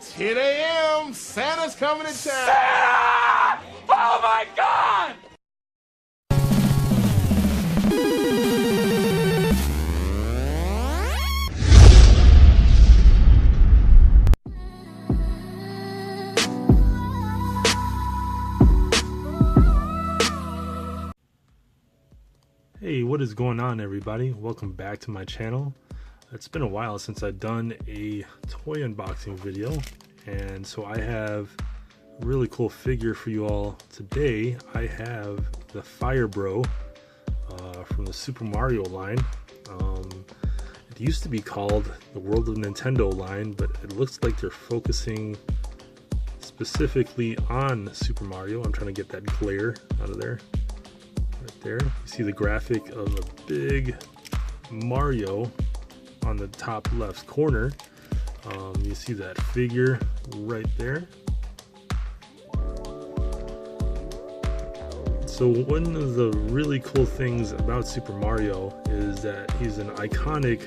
10 a.m. Santa's coming to town. Santa! Oh my God! Hey, what is going on, everybody? Welcome back to my channel. It's been a while since I've done a toy unboxing video, and so I have a really cool figure for you all today. I have the Fire Bro from the Super Mario line. It used to be called the World of Nintendo line, but it looks like they're focusing specifically on Super Mario. I'm trying to get that glare out of there. Right there, you see the graphic of a big Mario on the top left corner. You see that figure right there. So one of the really cool things about Super Mario is that he's an iconic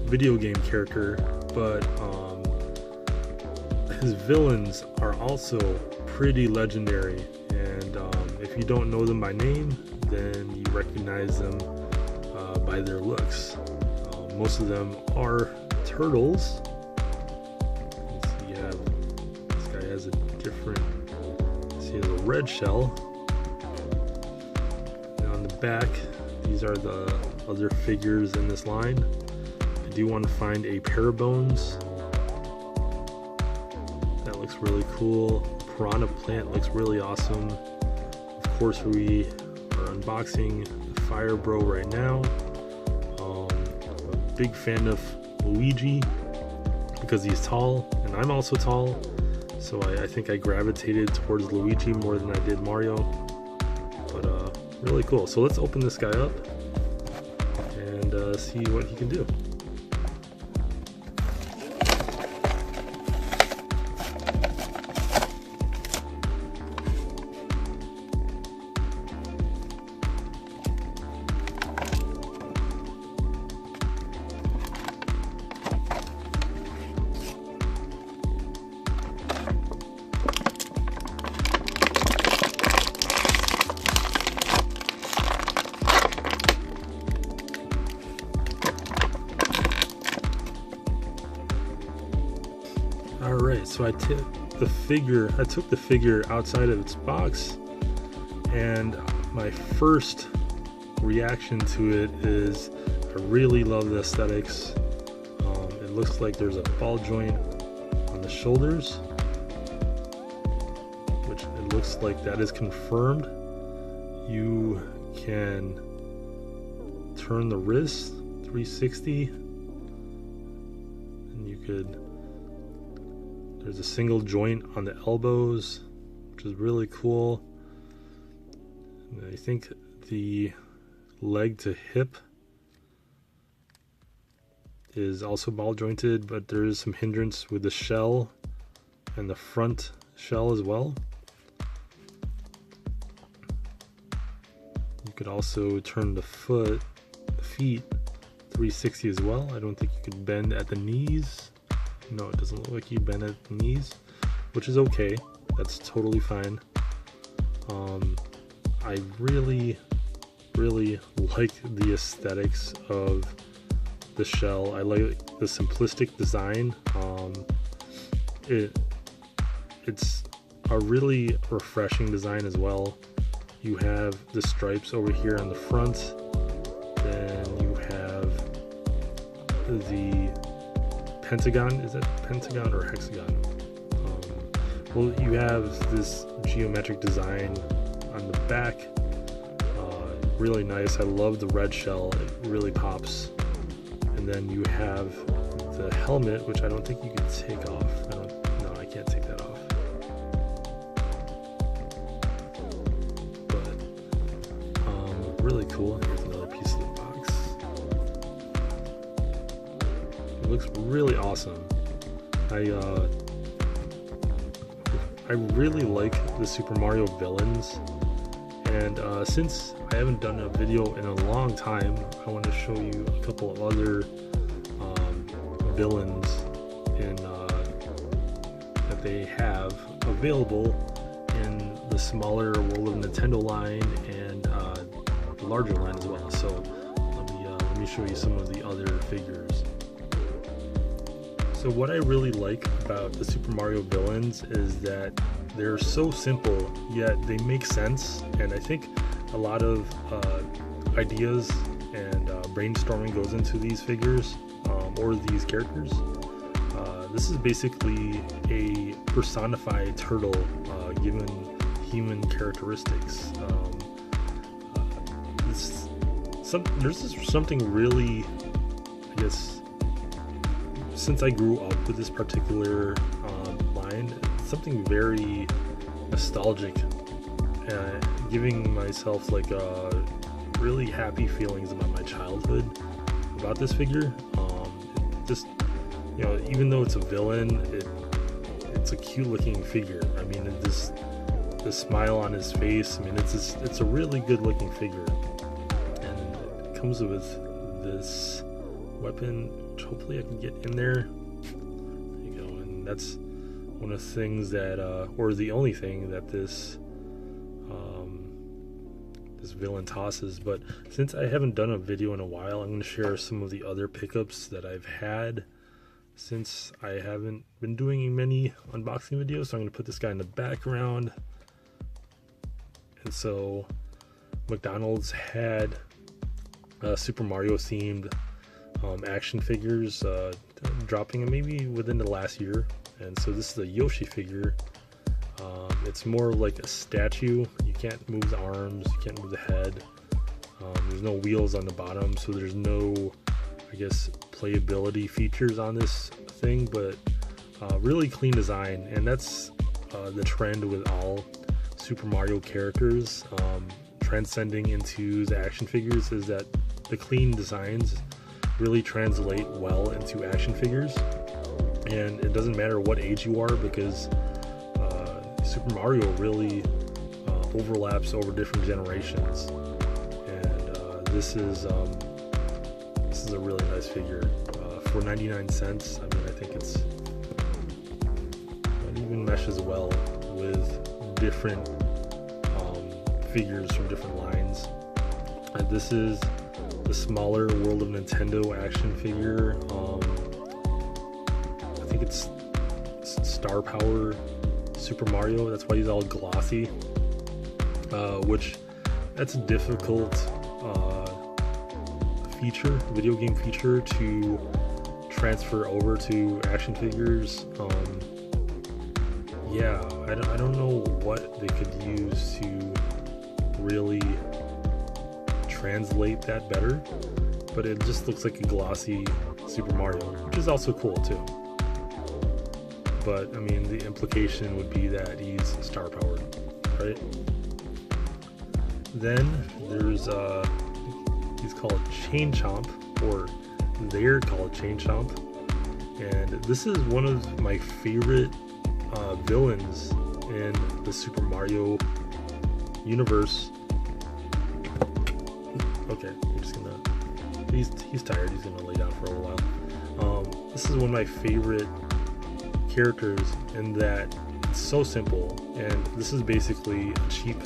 video game character, but his villains are also pretty legendary, and if you don't know them by name, then you recognize them by their looks. Most of them are turtles. You have, this guy has a different, he has a red shell. And on the back, these are the other figures in this line. I do want to find a pair of bones. That looks really cool. Piranha plant looks really awesome. Of course, we are unboxing the Fire Bro right now. Big fan of Luigi because he's tall, and I'm also tall, so I think I gravitated towards Luigi more than I did Mario. But really cool. So let's open this guy up and see what he can do. Alright, so I took the figure outside of its box, and my first reaction to it is I really love the aesthetics. It looks like there's a ball joint on the shoulders, which it looks like that is confirmed. You can turn the wrist 360, and you could, there's a single joint on the elbows, which is really cool. And I think the leg to hip is also ball jointed, but there is some hindrance with the shell and the front shell as well. You could also turn the feet 360 as well. I don't think you could bend at the knees. No, it doesn't look like you bend at the knees, which is okay. That's totally fine. I really like the aesthetics of the shell. I like the simplistic design. It's a really refreshing design as well. You have the stripes over here on the front, then you have the pentagon. Is that pentagon or hexagon? Well, you have this geometric design on the back. Really nice. I love the red shell. It really pops. And then you have the helmet, which I don't think you can take off. No, I can't take that off. But really cool. Here's another piece of the box. It looks really awesome. I really like the Super Mario villains, and since I haven't done a video in a long time, I want to show you a couple of other villains in they have available in the smaller World of Nintendo line and the larger line as well. So let me show you some of the other figures. So what I really like about the Super Mario villains is that they're so simple, yet they make sense, and I think a lot of ideas and brainstorming goes into these figures or these characters. This is basically a personified turtle given human characteristics. There's just something really, I guess, since I grew up with this particular line, something very nostalgic, giving myself like really happy feelings about my childhood about this figure. Just, you know, even though it's a villain, it's a cute looking figure. I mean, the smile on his face, I mean, it's a really good looking figure, and it comes with this weapon, which hopefully I can get in there. There you go. And that's one of the things that or the only thing that this villain tosses. But since I haven't done a video in a while, I'm going to share some of the other pickups that I've had since I haven't been doing many unboxing videos. So I'm going to put this guy in the background. And so McDonald's had Super Mario themed action figures dropping maybe within the last year. And so this is a Yoshi figure. It's more like a statue. You can't move the arms, you can't move the head. There's no wheels on the bottom, so there's no, I guess, playability features on this thing, but really clean design. And that's the trend with all Super Mario characters transcending into the action figures, is that the clean designs really translate well into action figures. And it doesn't matter what age you are, because Super Mario really overlaps over different generations. And this is a really nice figure for 99 cents. I mean, I think it even meshes well with different figures from different lines. This is the smaller World of Nintendo action figure. I think it's Star Power Super Mario. That's why he's all glossy, which that's a difficult video game feature to transfer over to action figures. Yeah, I don't know what they could use to really translate that better, but it just looks like a glossy Super Mario, which is also cool too. But I mean, the implication would be that he's star powered, right? Then there's he's called Chain Chomp, or they're called Chain Chomp, and this is one of my favorite villains in the Super Mario universe. Okay, I'm just gonna. He's tired. He's gonna lay down for a little while. This is one of my favorite characters in that it's so simple, and this is basically a cheap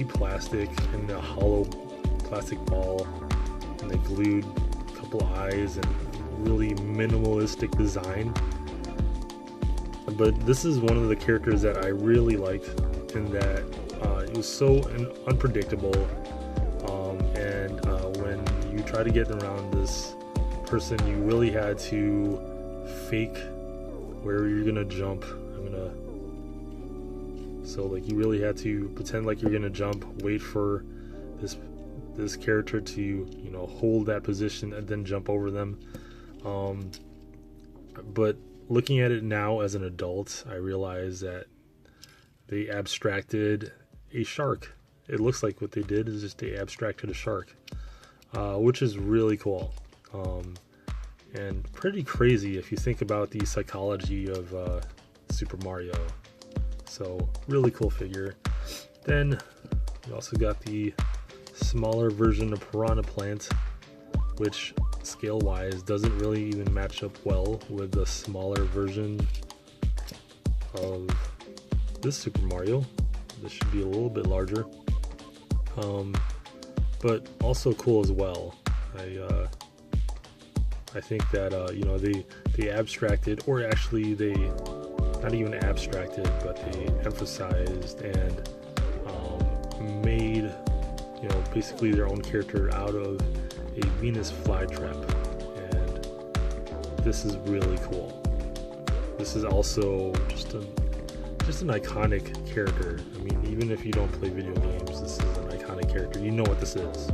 plastic and a hollow plastic ball, and they glued a couple of eyes and really minimalistic design. But this is one of the characters that I really liked, in that it was so unpredictable, and when you try to get around this person, you really had to fake where you're gonna jump. So like, you really had to pretend like you're gonna jump, wait for this character to, you know, hold that position and then jump over them. But looking at it now as an adult, I realize that they abstracted a shark. It looks like what they did is just they abstracted a shark, which is really cool. And pretty crazy if you think about the psychology of Super Mario. So really cool figure. Then we also got the smaller version of Piranha Plant, which scale wise doesn't really even match up well with the smaller version of this Super Mario. This should be a little bit larger, but also cool as well. I think that they abstracted, or actually they not even abstracted, but they emphasized and made basically their own character out of a Venus flytrap, and this is really cool. This is also just an iconic character. I mean, even if you don't play video games, this is an iconic character. You know what this is.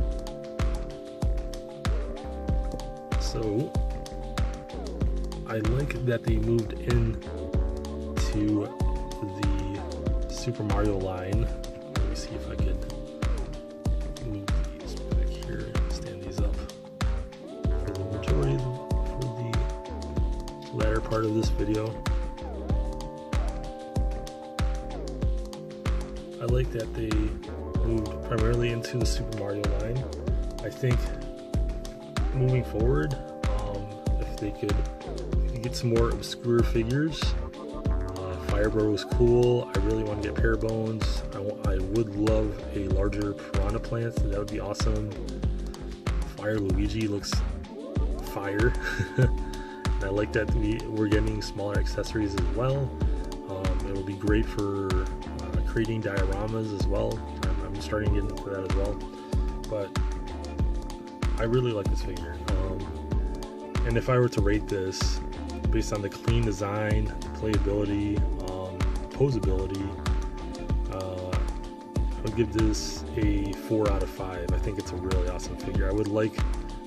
So I like that they moved into the Super Mario line. Let me see if I can move these back here and stand these up for the majority, for the latter part of this video. I like that they moved primarily into the Super Mario line. I think moving forward, if they could get some more obscure figures. Firebird was cool. I really want to get Pair Bones. I would love a larger Piranha Plant. That would be awesome. Fire Luigi looks fire. And I like that we're getting smaller accessories as well. It will be great for creating dioramas as well. I'm starting to get into that as well. But I really like this figure. And if I were to rate this based on the clean design, playability, posability, I would give this a 4 out of 5. I think it's a really awesome figure. I would like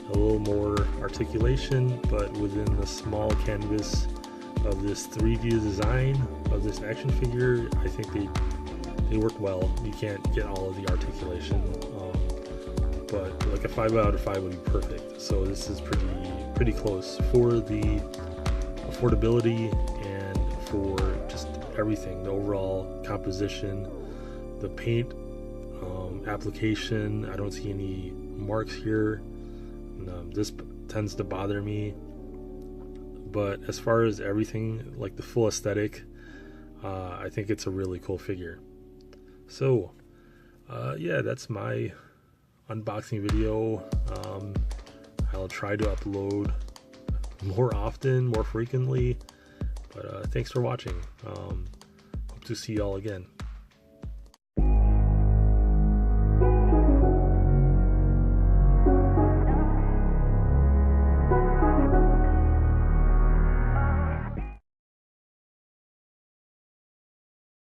a little more articulation, but within the small canvas of this 3D design of this action figure, I think they work well. You can't get all of the articulation, but like a 5 out of 5 would be perfect. So this is pretty close for the affordability and for just everything, the overall composition, the paint application. I don't see any marks here. This tends to bother me, but as far as everything, like the full aesthetic, I think it's a really cool figure. So yeah, that's my unboxing video. I'll try to upload more often, more frequently, but thanks for watching. Hope to see y'all again.